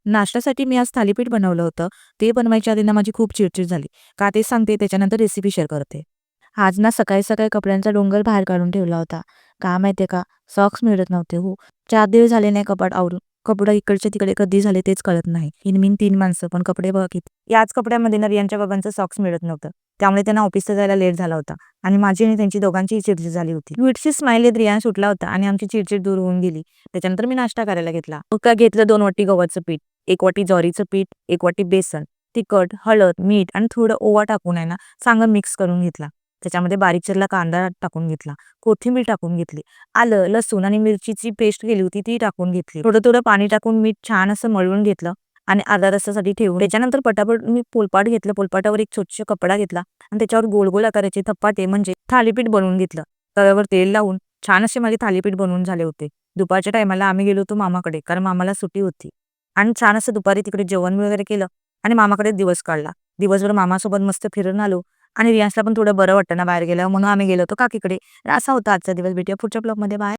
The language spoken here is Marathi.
नाश्त्यासाठी मी आज थालीपीठ बनवलं होतं. ते बनवायच्या आधी ना माझी खूप चिडचिड झाली. का ते सांगते त्याच्यानंतर रेसिपी शेअर करते. आज ना सकाळी-सकाळी कपड्यांचा डोंगर बाहेर काढून ठेवला होता. का माहितीये का? सॉक्स मिळत नव्हते हो. 4 दिवस झाले नाही कपाट आवरून. कपडे इकडचे-तिकडे कधी झाले तेच कळत नाही. इनमीन 3 माणसं पण कपडे बघा किती. याच कपड्यामध्ये ना रियांच्या बाबांचं सॉक्स मिळत नव्हतं. त्यामुळे त्यांना ऑफिसला जायला लेट झाला होता आणि माझी आणि त्यांची दोघांचीही चिडचिड झाली होती. स्वीटशी स्माइल येत रियान सुटला होता आणि आमची चिडचिड दूर होऊन गेली. त्याच्यानंतर मी नाश्ता करायला घेतला. मग घेतलं 2 वाटी गव्हाचं पीठ, 1 वाटी ज्वारीचं पीठ, 1 वाटी बेसन, तिखट, हळद, मीठ आणि थोडं ओवा टाकून आहे ना चांगलं मिक्स करून घेतला. त्याच्यामध्ये बारीक चिरलेला कांदा टाकून घेतला, कोथिंबीर टाकून घेतली, आलं, लसूण आणि मिरचीची पेस्ट केली होती ती टाकून घेतली. थोडं-थोडं पाणी टाकून मीठ छान असं मळून घेतलं आणि अर्ध्या तासासाठी ठेवून त्याच्यानंतर पटापट मी पोलपाट घेतलं. पोलपाटावर एक छोटासा कपडा घेतला आणि त्याच्यावर गोल-गोल आकाराचे धपाटे म्हणजे थालीपीठ बनवून घेतलं. तव्यावर तेल लावून छान असे माझे थालीपीठ बनवून झाले होते. दुपारच्या टायमाला आम्ही गेलो होतो मामाकडे कारण मामाला सुट्टी होती आणि छान असं दुपारी तिकडे जेवण वगैरे केलं आणि मामाकडे दिवस काढला. दिवसभर मामासोबत मस्त फिरून आलो आणि रियांशला पण थोडं बरं वाटतं ना बाहेर गेल्यावर म्हणून आम्ही गेलो होतो काकीकडे. असा होता आजचा दिवस. भेटूया पुढच्या ब्लॉगमध्ये. बाय.